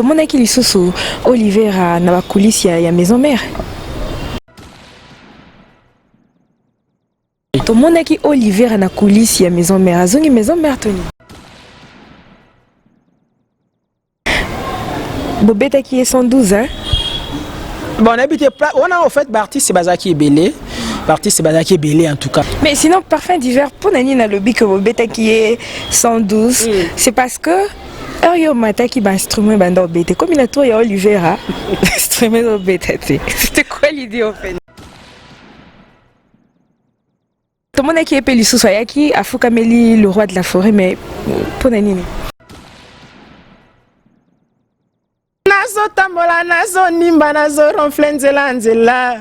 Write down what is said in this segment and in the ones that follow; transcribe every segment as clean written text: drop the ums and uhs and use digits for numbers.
Tout le monde qui sous Oliver à la coulisse, il y a maison mère. Tout le monde qui Oliver à la coulisse, il y a maison mère. Azongi maison mère Tony. Bobeta qui est 112 hein. Bon, on a en fait Bartis Sebazaki est belé. Bartis Sebazaki est belé en tout cas. Mais sinon parfum d'hiver pour Nani na lobby que Bobeta qui est 112, c'est parce que Ario Mata qui va instrument bandor bête. Comme il a tout, il y a Olivera. Instrument bête. C'était quoi l'idée en fait? Tout le monde qui est payé sous Soyaki, a Foukameli, le roi de la forêt, mais pour Nani. Nazo tambola, nazo nimba, nazo ronfle nzela nzela.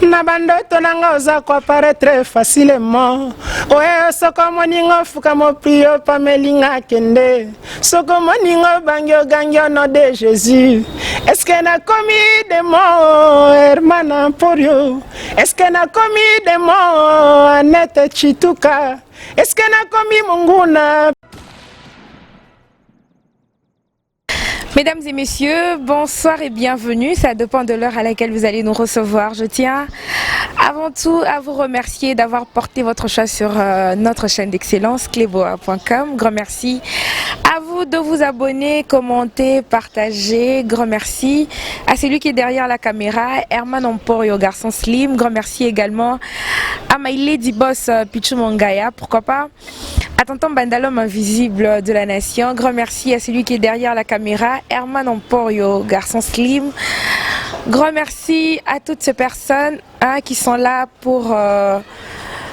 Na bandoto nanga oza ko apparaître facilement. Oye soko moningo fuka mo prio pamelinga kende. Soko moningo bangyo gangyo no de Jésus. Est-ce que na commis des mots hermana porio? Est-ce que na commis des mots Annette Chituka? Est-ce que na commis Munguna? Mesdames et messieurs, bonsoir et bienvenue. Ça dépend de l'heure à laquelle vous allez nous recevoir. Je tiens avant tout à vous remercier d'avoir porté votre choix sur notre chaîne d'excellence cleboa.com. Grand merci à vous de vous abonner, commenter, partager. Grand merci à celui qui est derrière la caméra, Herman Emporio, garçon slim. Grand merci également à my lady boss Pichu Mongaya. Pourquoi pas à tonton Bandalom invisible de la nation. Grand merci à celui qui est derrière la caméra, Herman Emporio, garçon slim. Grand merci à toutes ces personnes qui sont là pour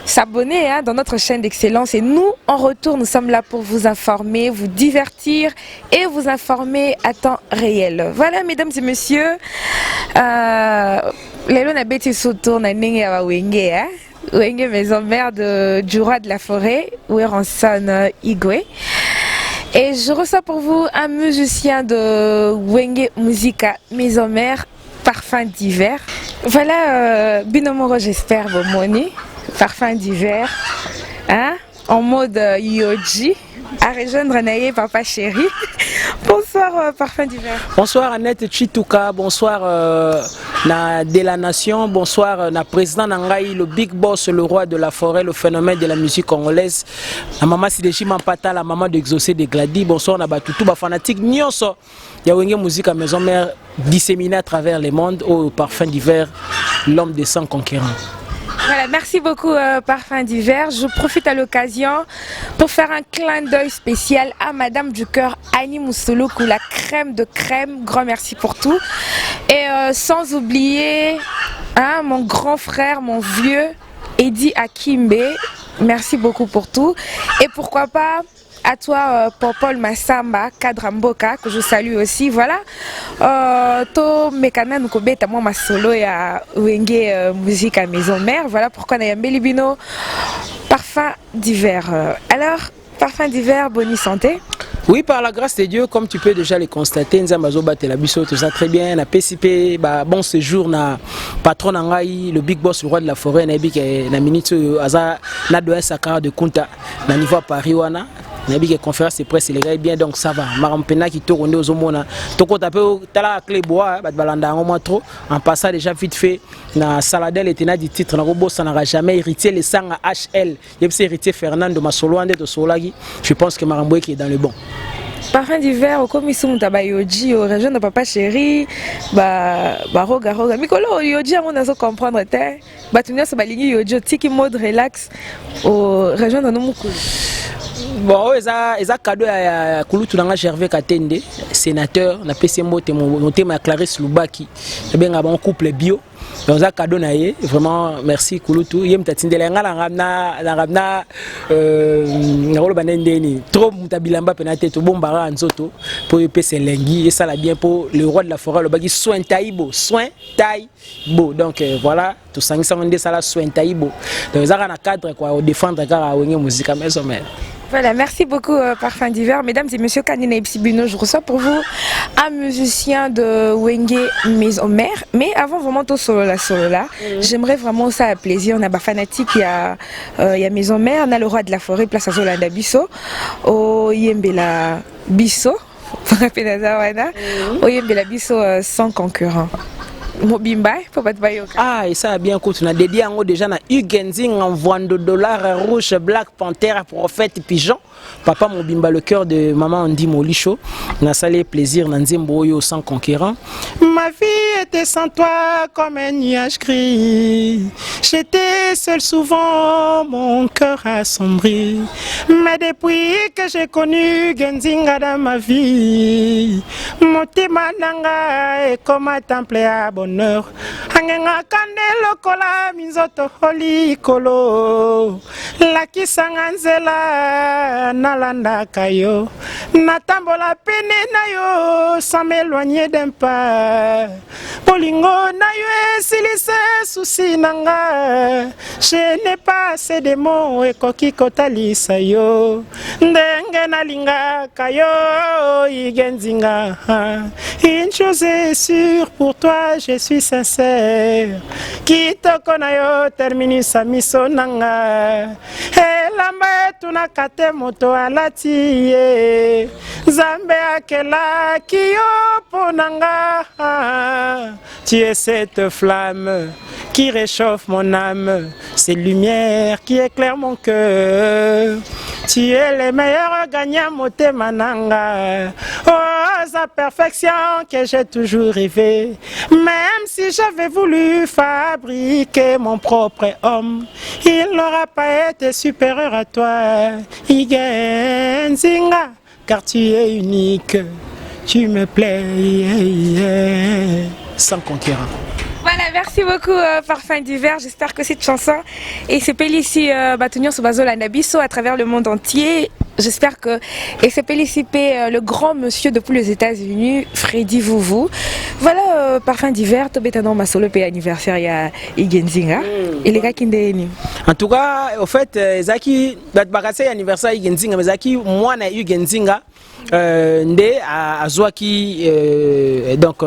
s'abonner dans notre chaîne d'excellence. Et nous, en retour, nous sommes là pour vous informer, vous divertir et vous informer à temps réel. Voilà, mesdames et messieurs, Lelo na beti soto na nenge ya wenge Wenge maison mère du roi de la forêt, Weranson Igwe. Et je reçois pour vous un musicien de Wenge Musica maison mère, parfum d'hiver. Voilà, Binomoro, j'espère, Bomoni, parfum d'hiver, en mode Yoji, à rejoindre Naye, papa chéri. Bonsoir, parfum d'hiver. Bonsoir Annette Chituka, bonsoir de la nation, bonsoir na président Nangaï, le big boss, le roi de la forêt, le phénomène de la musique congolaise. La maman Sidechi Mampata, la maman d'Exaucé de Glady, bonsoir na Batutu, ba fanatique Nyonso. Yawenge musique à maison mère disséminée à travers le monde au parfum d'hiver, l'homme des 100 conquérants. Voilà, merci beaucoup Parfum d'hiver. Je profite à l'occasion pour faire un clin d'œil spécial à Madame du Cœur Annie Moussouloukou, la crème de crème. Grand merci pour tout. Et sans oublier mon grand frère, mon vieux Eddie Akimbe. Merci beaucoup pour tout. Et pourquoi pas à toi Popol Massamba Kadramboka que je salue aussi. Voilà to mekana nukobeta moi ma solo ya Wenge musique à maison mère. Voilà pourquoi na yambeli bino parfum d'hiver. Alors parfum d'hiver, bonne santé. Oui, par la grâce de Dieu, comme tu peux déjà le constater, Nzambazo Batela Biso, tout ça très bien. Na PCP, bon séjour na patron Nangaï, le big boss, le roi de la forêt, na minute aza na doya sakara de Kunta, na niveau à Paris wana. Il y a conférence de presse, les gars bien donc ça va. Marampena qui tourne aux homona. Toko tapé tala clé bois, balanda en moins trop. En passant déjà vite fait, na Saladel et tena du titre, na robot ça n'aura jamais hérité les sangs à HL. Il y a hérité Fernando Masolo ande de Solagi. Je pense que Maramboué qui est dans le bon. Parfum d'hiver au commission Tabayoji au région de papa chéri roga mikolo yoji on a comprendre te batunya so balingi yoji tiki mode relax au région de Nomuku. Bon, eza cadeau à Kulutu Nanga Gervais Katende, sénateur, na PC Mote mon thème à Clarisse Lubaki. Eh bien un couple bio. Donc ça cadeau naie, vraiment merci Kulutu. Yem tatindela ngala ramna ngolo banendeni. Trop mutabilamba penate to bombara nzoto pour PC lengi et ça la bien pour le roi de la forêt le bagi soin taïbo. Donc voilà, tout ça ngisa ça la soin taïbo. Donc ça na cadre quoi défendre car Wenge musique à maison mère. Voilà, merci beaucoup Parfum d'hiver. Mesdames et messieurs, Kanina Ipsibino, je reçois pour vous un musicien de Wenge maison mère. Mais avant vraiment tout solo là, j'aimerais vraiment ça à plaisir. On a des fanatiques, il y a maison mère, on a le roi de la forêt, place à Zolanda Bisso, au Yembela Bisso. rappeler Zawana. Oyembela biso sans concurrent. Mobimba, faut pas te bailler. Ah, et ça a bien coûté. On a dédié déjà na Hugenzing en voie de dollars rouge, Black Panther, prophète, pigeon. Papa Mobimba, le cœur de maman Andy Molicho. On a salé plaisir dans Nzemboyo sans conquérant. Ma vie était sans toi comme un nuage gris. J'étais seul souvent, mon cœur assombri. Mais depuis que j'ai connu Genzinga dans ma vie, mon tema nanga est comme un temple à bonheur. Angenga kande lokola minzoto holi kolo. Laki sanganzela nalanda kayo. Natambola pene na yo sans m'éloigner d'un pas. Polingo na yo esilise souci nanga. Je n'ai pas assez de mots et koki kotalisa yo. Ndenge nalinga kayo igenzinga. Une chose est sûre, pour toi je suis sincère. Kitoko na yo terminus a miso nanga. Elamba tunakate moto alati ye. Zambe akela kiyo ponanga. Tu es cette flamme qui réchauffe mon âme, cette lumière qui éclaire mon cœur. Tu es le meilleur gagnant motema nanga. Oh, sa perfection que j'ai toujours rêvé. Même si j'avais voulu fabriquer mon propre homme, il n'aura pas été supérieur à toi. Igenzinga, car tu es unique. Tu me plais, sans conquérant. Voilà, merci beaucoup Parfum d'hiver. J'espère que cette chanson et ce ici Batunion Sobazo Landabiso à travers le monde entier. J'espère que et c'est féliciter le grand monsieur depuis les États-Unis, Freddy Vouvou. Voilà Parfum d'hiver, Tobetano Masolo pe anniversaire ya Igenzinga. Et les gars qui ndeni. En tout cas, au fait, Zaki Batbakase anniversaire Igenzinga, mais Zaki moi na Igenzinga. Nde azwaki donc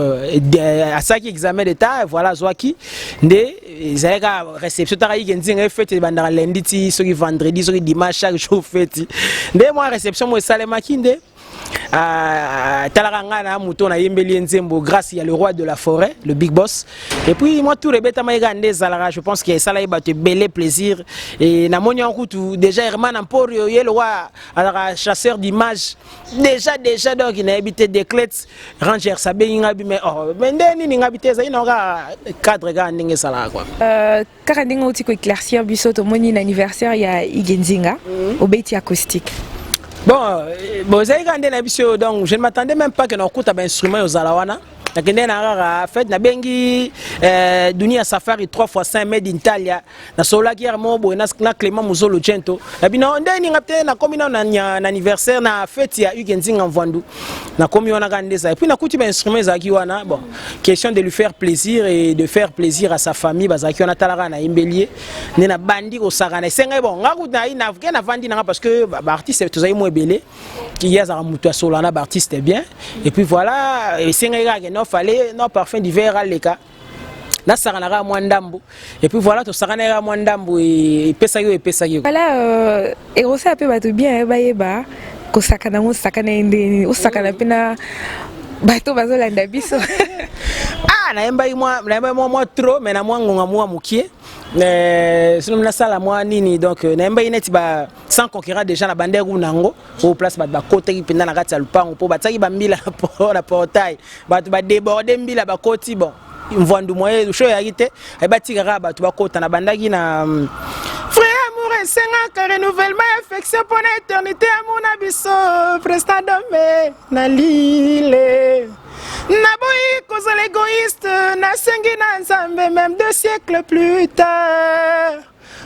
asaki examen d'état voilà azwaki nde zaka réception tara igenzinga fête bandara lundi ti soki vendredi soki dimanche chaque jour fête nde moi réception mo salemaki nde talaka na muto na yembeli nzembo grâce il y a le roi de la forêt le big boss et puis moi tout le beta maïga nde zalara je pense que ça là ba te belé plaisir et na moni en route déjà Herman Emporio le roi alors chasseur d'images déjà donc il a habité des clés ranger sabe ngabi mais oh mais ndeni ni ngabité za inoka cadre ga ndenge sala quoi kaka ndenge uti ko éclaircir biso to moni anniversaire ya Igenzinga au beti acoustique. Bon, donc je ne m'attendais même pas que nous écoute un instrument aux Alawana. Na fait na bengi dunia safari 3x5 made in Italia na sola ki mobo na Clément Muzolo Gento na bino ndeni ngapte na komi na anniversaire na fête ya Ugenzinga Mvandu na komi wana kandesa et puis na kuti ba instrument za ki wana bon question de lui faire plaisir et de faire plaisir à sa famille bazaki wana talaka na imbelier ne na bandi ko sakana senga bon ngakuta ina na vandi na parce que ba artiste tozai mo ebele qui y a za mutu sola na ba artiste bien et puis voilà senga ga fallait non Parfum d'hiver à l'éca na sakanaka mwandambu et puis voilà to sakanaka mwandambu et pesa yo voilà et aussi un peu bato bien bayeba ko sakana mo sakana ndeni o sakana pena bato bazolanda biso ah na yemba moi trop mais na moi ngonga moi mukie sinon na sala moi nini donc na yemba ineti ba sans conquérant déjà na banderu nango au place ba côté penda na kati ya lupango po bataki ba mbila na portail bato ba déborder mbila ba koti bon mvandu moye show ya kite ay batika bato ba kota na bandaki na frère amour et senga renouvellement affection pour l'éternité amour na biso prestant d'homme na lile Naboui cause l'égoïste na sengi na nzambe même 2 siècles plus tard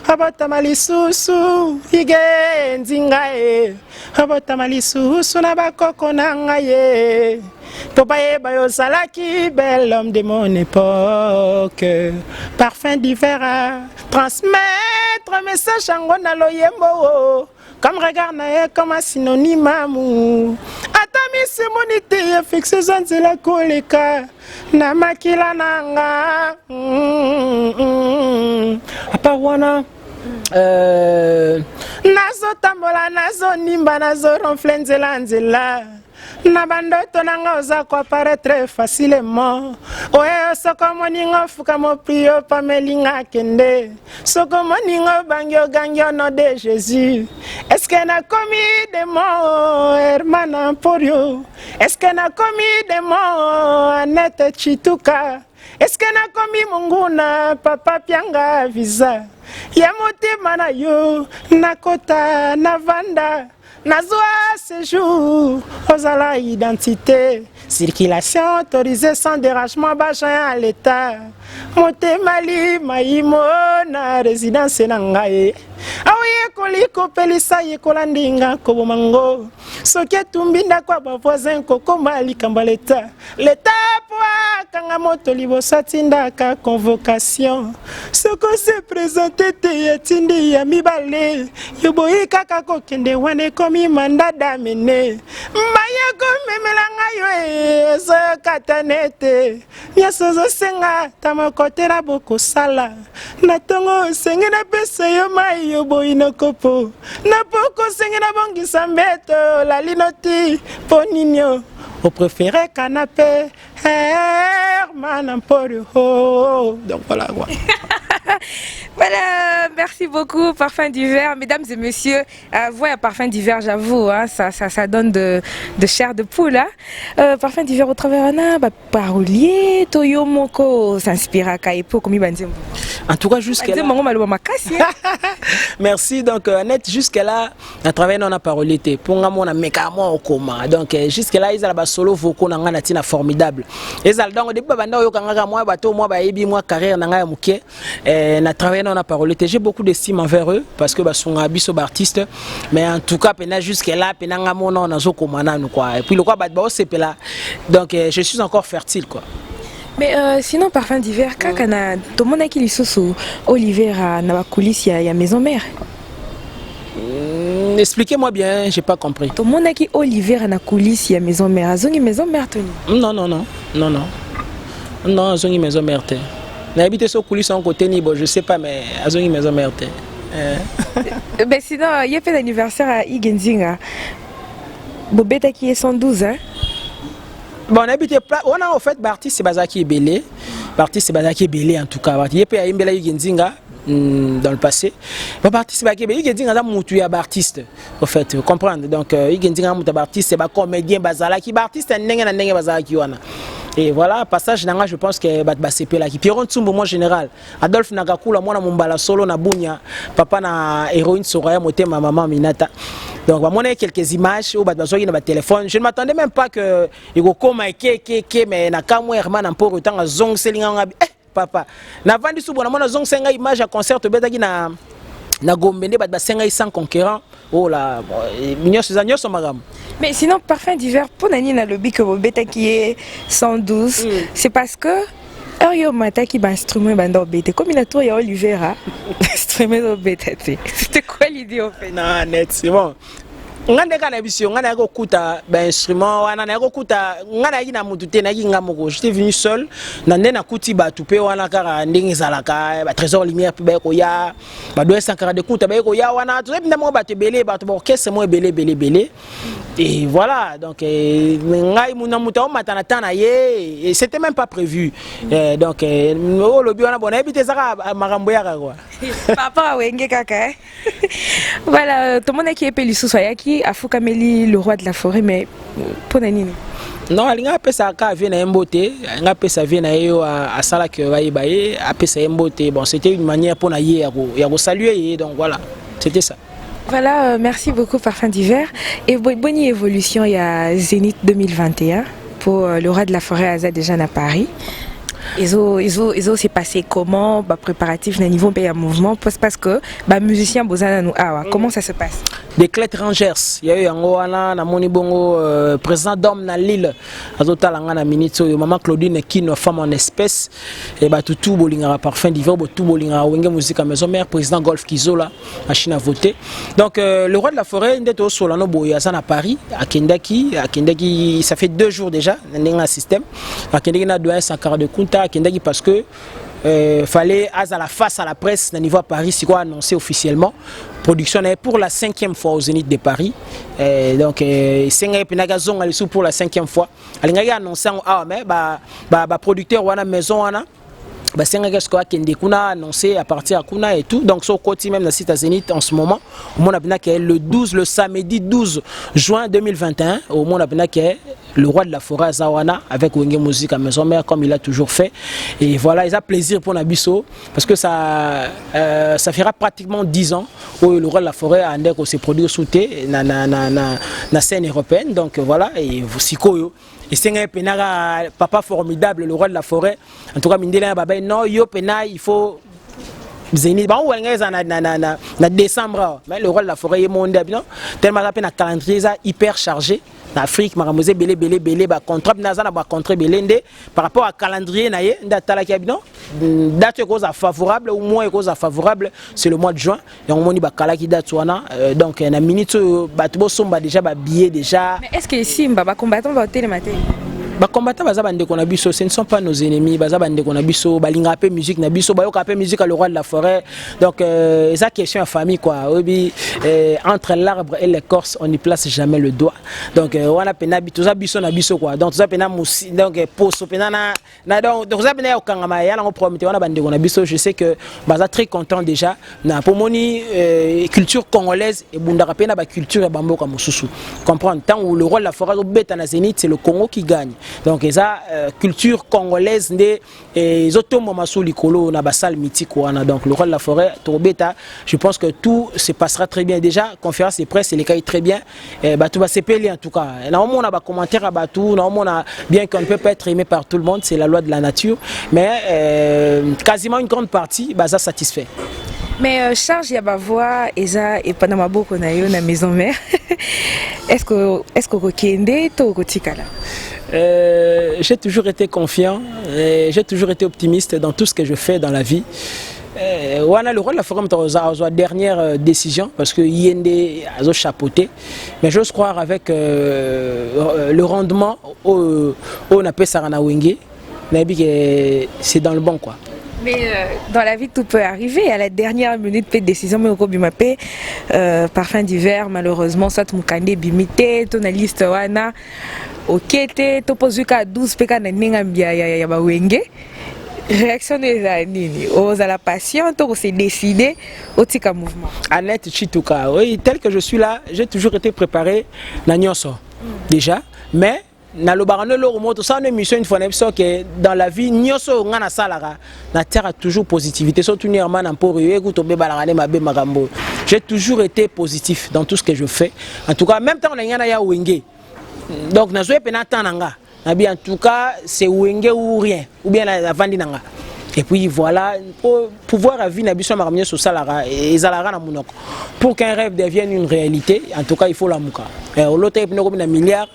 Abatamali susu Igenzinga e Abatamali susu na bakoko na ngaye Tobaye bayo salaki bel homme de mon époque Parfum d'hiver à transmettre message angona loyembo comme regard na comme un synonyme amour atami semonité fixe zanzela koleka na makila nanga nazo tambola nazo nimba nazo ronfle nzela nzela na bandoto nanga oza apparaître facilement oyo soko moningo fuka moprio pamelinga kende soko moningo bangi ogangi au nom de Jésus. Est-ce que na commis des mots hermana Emporio? Est-ce que na commis des mots Annette Chituka? Est-ce que na commis Munguna papa Pianga visa ya motema na yo nakota navanda Nazwa séjour, osala identité, circulation autorisée sans dérangement, bachin à l'état. Motemali, maïmo, na résidence nangaye. Aouye koliko pelisa ye kolandinga kobomango. Soke tumbinda kwa voisin koko mali kambaleta. L'état poa kanga moto libosa tindaka convocation. Soko se présenter te yetindi ya mibale. Yoboyi kaka kokende wane komi mandada mene. Maya ko memelanga yo so katanete. Nyasozo senga tamakotera boko sala. Natongo senge na pesa yo mai yo boyi no kopo. Na poko senge na bongi sambeto la linoti poninyo. Au préféré canapé Herman Emporio. Donc voilà quoi. Voilà, merci beaucoup, Parfum d'hiver. Mesdames et messieurs, voyez Parfum d'hiver, j'avoue, hein, ça donne de chair de poule. Hein. Parfum d'hiver au travers d'un parolier, Toyo Moko s'inspire à Kaipo, comme il va dire. En tout cas, jusqu'à là. Merci. Donc, Annette, jusqu'à là, à travers notre parolier, pour nous, on a mécamment au coma. Donc, jusqu'à là, ils ont solo vocaux, on a tina formidable. Ils ont donc, depuis que moi, bateau, moi, baby, moi, carrière, nanga muké. Na travaillé dans la parole. J'ai beaucoup d'estime envers eux parce que sont abisso artistes. Mais en tout cas, jusqu'à là, et puis le quoi, c'est là. Donc je suis encore fertile quoi. Mais sinon, Parfum d'hiver, quand on a tout le monde qui est sous Olivier à la coulisse, il y a maison mère. Expliquez-moi bien, j'ai pas compris. Tout le monde qui est Olivier à la coulisse, il y a maison mère. Azongi maison mère, Tony. Non, Azongi maison mère. N'habite sur coulisses en côté ni bon, je sais pas, mais à une maison mère. Ben sinon, il y a fait l'anniversaire à Igenzinga. Bobeta qui est 112, hein? Bon, on habite on a en fait Bartis c'est Bazaki et Belé. Bartis c'est Bazaki et Belé en tout cas. Il y a fait à Imbela Igenzinga dans le passé. Bon, Bartis c'est Bazaki et Belé. Igenzinga a moutué à Bartiste. En fait, vous comprenez. Donc, Igenzinga a moutué à Bartiste, c'est pas comédien Bazalaki. Bartiste est un nègre Bazalaki. Et voilà, passage nanga, je pense que c'est là qui Pierron Tsumbo moi général. Adolphe Nagakula moi na Mumbala solo na Bunya, papa na héroïne Soraya motema maman Minata. Donc moi on a quelques images au besoin de téléphone. Je ne m'attendais même pas que il go comme mais na kamwe Herman Emporio autant zong selinga papa. Na vandi subo na mona zong senga image à concert betaki na Gombende senga sans concurrent. Oh là, mais sinon, Parfum d'hiver, pour Nani na lobby que Bobeta qui est 112, c'est parce que Ario Mata qui va instrument dans Beta, comme il a tout, il y a Olivera, instrument dans Beta. C'était quoi l'idée au fait? Non, net, c'est bon. Ngande kana biso ngana yako kuta ba instrument wana na yako kuta ngana yaki na mutu te na yaki ngamoko. J'étais venu seul na ndena kuti ba tupe wana kara ndenge zalaka ba trésor lumière pe ba ko ya ba 240 de kuta ba ko ya wana tout ebinda mo ba te belé ba to orchestre mo belé et voilà donc ngai muna muta o matana tana ye et c'était même pas prévu donc o lobi wana bona ebité zaka makambo ya quoi papa wenge kaka voilà tout le monde qui est peli sous soyaki a Foukameli le roi de la forêt mais pour Nani non alinga pesa ka vient na mbote nga pesa vient na yo à sala que baye a pesa mbote bon c'était une manière pour na ya ko saluer donc voilà c'était ça. Voilà, merci beaucoup Parfum d'hiver et bonne évolution il y a Zénith 2021 pour le roi de la forêt Azad déjà à Paris. Ils ont s'est passé comment préparatif d'un niveau pays à mouvement parce que musicien bozana nous comment ça se passe? Des clés rangers il y a eu angoana na moni bongo président d'homme na Lille azotalanga na minute maman Claudine Kino femme en espèce et tout bolinga Parfum d'hiver tout bolinga wenge musique à maison mère président Golf Kizola machine à voter donc le roi de la forêt ndeto solano boya ça à Paris à Kendaki ça fait 2 jours déjà dans un système à Kendaki na doit 140 de compta Kendaki parce que fallait à la face à la presse au niveau à Paris c'est quoi annoncé officiellement production pour la 5e fois au Zénith de Paris. Donc c'est Penagazon pour la 5e fois. Alinga annoncé mais producteur wana maison wana annoncé à partir de Kuna et tout. Donc, sur côté même la site à Zénith en ce moment, au monde le samedi 12 juin 2021, au monde le roi de la forêt à Zawana avec Wenge Musique à Maison Mère comme il a toujours fait. Et voilà, il a plaisir pour Nabiso parce que ça fera pratiquement 10 ans où le roi de la forêt a s'est produit sous la scène européenne. Donc voilà, et Sikoyo. Et c'est un papa formidable, le roi de la forêt. En tout cas, non, il faut Zénith. En décembre, mais le roi de la forêt est mondial. Tellement un calendrier hyper chargé. En Afrique, maramosé belé contrat contrat belende par rapport à calendrier naie date cause favorable ou moins cause favorable c'est le mois de juin et on moni bakala qui date wana donc na minute batubo somba déjà ba billet déjà. Mais est-ce que Simba ba combattant va hôtel matin? Ba combattants baza bande ko na biso, ce ne sont pas nos ennemis, baza bande ko na biso, balinga pe musique na biso, bayoka pe musique à le roi de la forêt. Donc ça question à famille quoi. Entre l'arbre et l'écorce, on n'y place jamais le doigt. Donc wana pena biso za biso na biso quoi. Donc ça pena musi donc poso pena na donc ça pena okangama ya na promettre wana bande ko na biso, je sais que baza très content déjà na pomoni culture congolaise et bundaka pena ba culture et bamboka mususu. Comprendre tant où le roi de la forêt au beta na Zénith, c'est le Congo qui gagne. Donc ça culture congolaise des otomo masuli kolo na basal mythique wana. Donc le roi de la forêt Tobeta, je pense que tout se passera très bien déjà. Conférence de presse les cas très bien. Tout va se payer en tout cas. Là on a commentaire à Batou, là on a bien qu'on ne peut pas être aimé par tout le monde, c'est la loi de la nature, mais quasiment une grande partie ça satisfait. Mais charge ya voix eza et pendant ma boko na yo na maison mère. Est-ce que kokende to kotikala? J'ai toujours été confiant, j'ai toujours été optimiste dans tout ce que je fais dans la vie. Wana le rôle de la forêt la dernière décision parce que Yende a chapeauté, mais j'ose croire avec le rendement on appelle Sarana Wenge, c'est dans le bon quoi. Mais dans la vie tout peut arriver, à la dernière minute peut décision mais au Kobimapé parfum d'hiver malheureusement ça mukande bimité ton liste wana okete to pozuka 12 peka na ninga ya ba wenge réaction des nini aux à la passion to se décider au tika mouvement Annette Chituka oui tel que je suis là j'ai toujours été préparé na nyonso déjà mais na lo barano lo remoto ça une mission une fois que dans la vie nyonso ngana salara na terre a toujours positivité surtout nierman en pour écoute be balagane mabe magambo j'ai toujours été positif dans tout ce que je fais en tout cas même temps on a ya wenge donc na zoé pena tananga na bien en tout cas c'est wenge ou rien ou bien la vandi nanga. Et puis voilà, pour pouvoir vivre na biso maramien sur salara et zalara na munoko. Pour qu'un rêve devienne une réalité, en tout cas il faut la muka. L'autre est comme un milliard,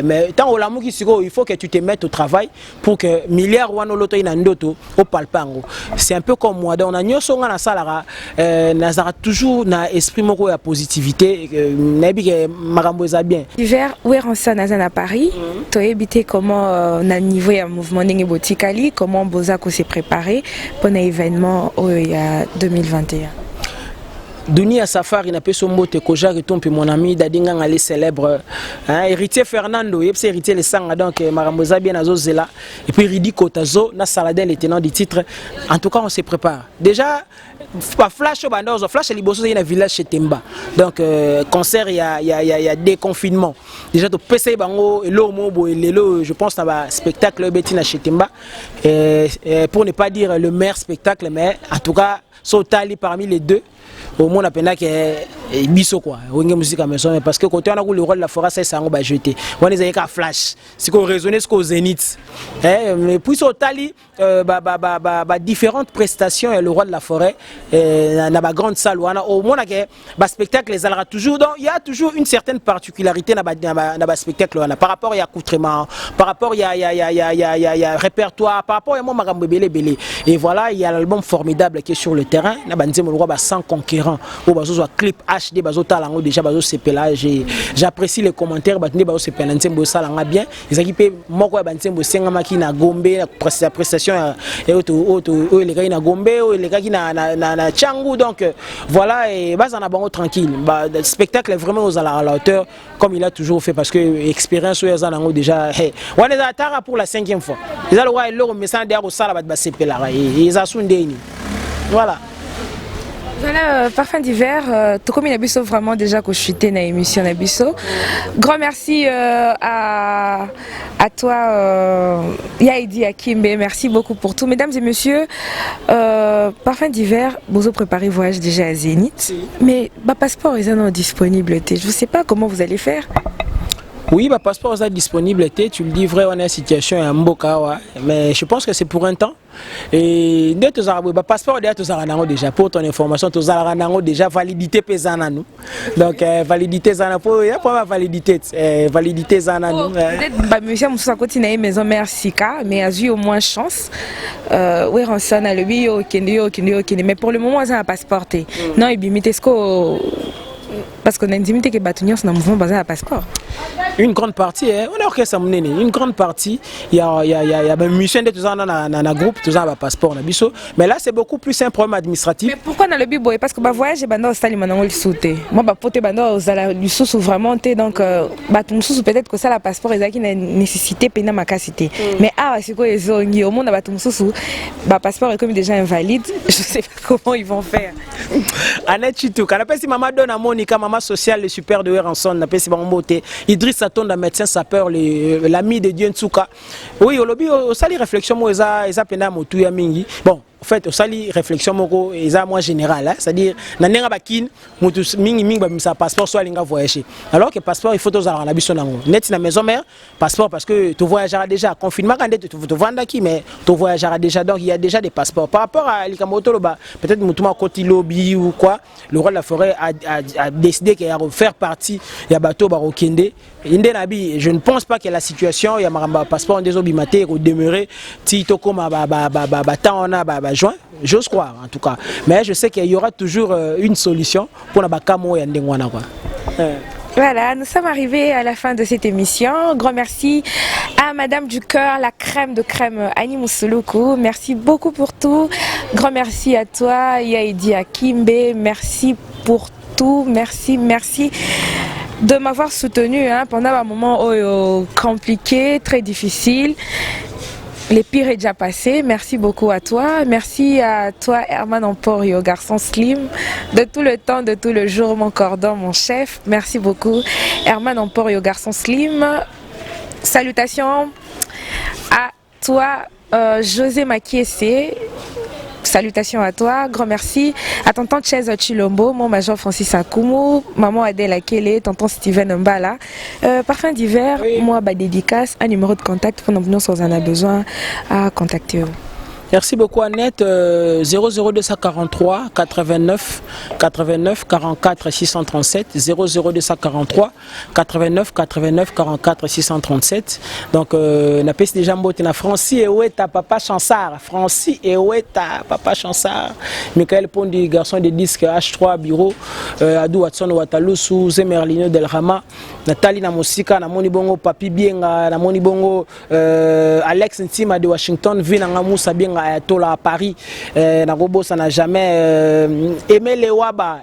mais tant au lamu il faut que tu te mettes au travail pour que milliard ou l'autre ina ndoto au palpango. C'est un peu comme moi, donc on a nyoso na salara, nazara toujours na esprit moko ya positivité, nabi que marambo eza bien. Hiver où est rensa à Paris, tu as habité comment na niveau ya mouvement ndenge botikali, comment Bozako s'est préparé pour un événement il y a 2021. Dunia Safari n'a pas son mot te koja retombe mon ami dadinga ngale célèbre héritier Fernando c'est héritier le sang donc maramboza bien azozela et puis Ridi Kotazo na Saladin le tenant du titre en tout cas on se prépare déjà pas flash bandozo flash liboso na village chez Temba donc concert il y a déconfinement déjà to PC bango elo mobo lelo je pense na spectacle betina chez Temba pour ne pas dire le meilleur spectacle mais en tout cas Sotali parmi les deux au monde appena que biso quoi wenge musique à maison parce que quand on a le rôle de la forêt ça on va jeter on les a flash c'est qu'on raisonner ce qu'au Zénith mais puis Sotali différentes prestations et le roi de la forêt dans la grande salle au monde que spectacle les allera toujours donc il y a toujours une certaine particularité dans spectacle par rapport à accoutrement par rapport il y a répertoire par rapport à mon magambo belé et voilà il y a l'album formidable qui est sur le terrain na banzemo le roi sans conquérant différents. Au bazo soit clip HD bazo talango déjà bazo sepela. J'apprécie les commentaires batne bazo sepela ntembo salanga bien. Ils équipent moko ba ntembo senga maki na gombe la prestation et auto les gars na gombe les gars qui na changu donc voilà et bas en a bango tranquille. Le spectacle est vraiment aux à la hauteur comme il a toujours fait parce que expérience où ils ont déjà on est à Tara pour la 5e fois. Ils ont le roi et le message derrière au sala ba sepela et ils a soundé. Voilà. Voilà, Parfum d'hiver, tout comme il a vraiment déjà chuté dans l'émission Nabiso. Grand merci à toi, Yaidi Akimbe, merci beaucoup pour tout. Mesdames et messieurs, Parfum d'hiver, vous préparez voyage déjà à Zénith, mais ma passeport est non disponible. Je ne sais pas comment vous allez faire. Oui, ma passeport est disponible, tu le dis vrai, on est en situation à Mboka, mais je pense que c'est pour un temps. Et dès que tu passeport déjà pour ton information, tu as déjà validité pesana nous. Donc validité zana pour il y a pas validité validité zana nous. Peut-être monsieur Moussa continue maison mère Sika mais a eu au moins chance. Oui, on s'en a le bio mais pour le moment ça a passeport. Non, il bimite ce que parce qu'on a intimité que Batunios n'a mouvement basé à passeport. Une grande partie, on a orchestre une grande partie, il y a une mission de tout ça dans un groupe, tout ça un passeport, mais là c'est beaucoup plus un problème administratif. Mais pourquoi dans le bibo? Parce que voyage et bando stali maintenant le sauté. Moi pote bando du sous vraiment donc batum peut-être que ça la passeport est qui nécessité pena ma capacité. Mais c'est quoi les zongi au monde batum sous passeport est comme déjà invalide, je sais pas comment ils vont faire. Annette Chitou, quand si maman donne à Monica maman sociale le super de Ranson, n'a pas si bon beauté. Idriss Satonda médecin sapeur l'ami de Dieu Ntsuka. Oui, au lobby au sali réflexion moi eza pena motu ya mingi. Bon, en fait, au sali réflexion moko eza moi général, c'est-à-dire na nenga bakin motu mingi ba misa passeport soit linga voyager. Alors que passeport il faut tous avoir na biso nango. Net na maison mère, passeport parce que tu voyageras déjà confinement quand tu vends qui mais tu voyageras déjà donc il y a déjà des passeports. Par rapport à likamoto loba, peut-être mutuma côté lobby ou quoi, le roi de la forêt a décidé qu'il allait faire partie ya bateau barokende. Je ne pense pas que la situation, il y a un passeport des obimatés ou demeurer tito comme juin, j'ose croire en tout cas. Mais je sais qu'il y aura toujours une solution pour la bakamo et ndengwana quoi. Voilà, nous sommes arrivés à la fin de cette émission. Grand merci à Madame du Cœur, la crème de crème Annie Moussouloukou. Merci beaucoup pour tout. Grand merci à toi, Yaidi Akimbe. Merci pour tout. Merci de m'avoir soutenu pendant un moment compliqué, très difficile. Les pires est déjà passé. Merci beaucoup à toi. Merci à toi, Herman Emporio, garçon slim. De tout le temps, de tout le jour, mon cordon, mon chef. Merci beaucoup. Herman Emporio, garçon slim. Salutations à toi, José Makiese. Salutations à toi, grand merci à tonton Chez Chilombo, mon major Francis Akumu, maman Adèle Akele, tonton Steven Mbala. Parfum d'hiver, oui. Moi, dédicace, un numéro de contact pour nous si on en a besoin à contacter. Merci beaucoup Annette. 00243 89 44 637 00243 89 44 637. Donc na pesi déjà mbote na Francis et Oueta papa Chansard. Francis et Oueta papa Chansard. Michael Pondi garçon de disque H3 bureau Adou Watson Watalusu Zemerlino Del Rama Nathalie na Mosika na moni bongo Papi Bienga na moni bongo Alex Ntima de Washington Vinanga Moussa Bienga Ayatola à Paris, ça n'a jamais aimé les Waba,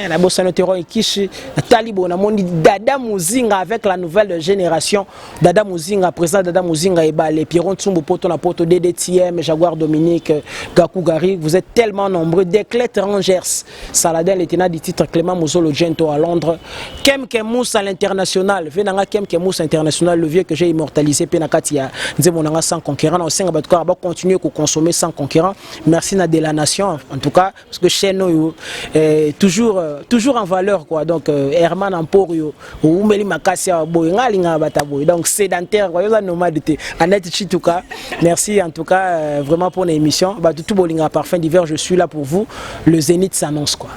la bossa notero Ikishi, Talibo, na moni Dada Mouzinga avec la nouvelle génération, Dada Mouzinga, président Dada Mouzinga et les Pierron Tsumbo Poto na Poto DDTM, Jaguar Dominique, Gakou Gari, vous êtes tellement nombreux, Desclés Rangers, Saladin, le tenant du titre Clément Mouzolo Gento à Londres, Kem Kemous à l'international, Venanga Kem Kemous international, le vieux que j'ai immortalisé, Penakatia, Nzemonanga sans conquérant, on sait qu'on va continuer à consommer sans concurrent. Merci de la nation en tout cas parce que chez nous est toujours en valeur quoi. Donc Herman Emporio ou Meli Makasia Boyinga Bataboy donc sédentaire quoi, yo nomade de Annette Chituka. Merci en tout cas vraiment pour l'émission. Bah tout bolinga parfum d'hiver, je suis là pour vous. Le Zénith s'annonce quoi.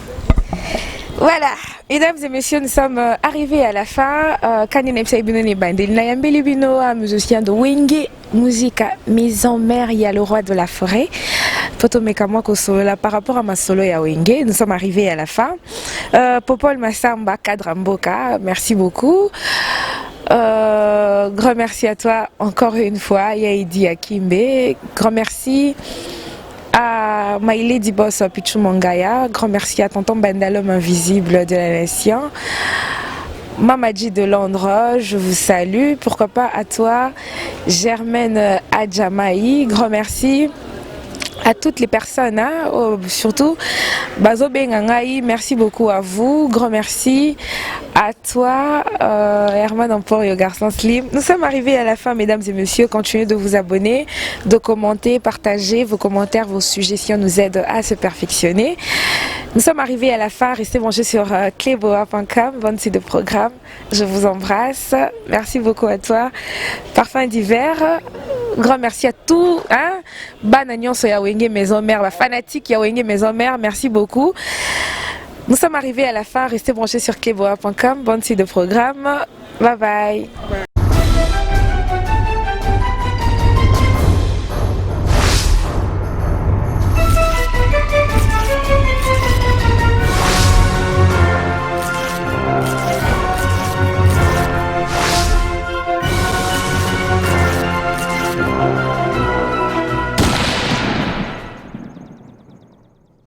Voilà, mesdames et messieurs, nous sommes arrivés à la fin. Kanine Psaibino Nebande, Nayambeli Bino, musicien de Wenge, musique mise en mer, il y a le roi de la forêt. Photo Mekamwa Kosolola par rapport à ma solo ya Wenge. Nous sommes arrivés à la fin. Popol Massamba Kadramboka, merci beaucoup. Grand merci à toi encore une fois, Yaidi Akimbe. Grand merci à My Lady Boss Pichu Mangaya. Grand merci à tonton Bandalom invisible de la nation. Mamadji de Londres, je vous salue. Pourquoi pas à toi, Germaine Adjamaï. Grand merci à toutes les personnes, hein, surtout Bazo Bengangaï, merci beaucoup à vous. Grand merci à toi, Herman Emporio, garçon slim. Nous sommes arrivés à la fin, mesdames et messieurs. Continuez de vous abonner, de commenter, partager vos commentaires, vos suggestions nous aident à se perfectionner. Nous sommes arrivés à la fin. Restez branchés sur cleboa.com, bonne suite de programme. Je vous embrasse. Merci beaucoup à toi. Parfum d'hiver. Grand merci à tous. Hein? Banagnon Soya Wenge Maison Mère, fanatique Yawenge Maison Mère. Merci beaucoup. Nous sommes arrivés à la fin. Restez branchés sur cleboa.com, bonne suite de programme. Bye bye.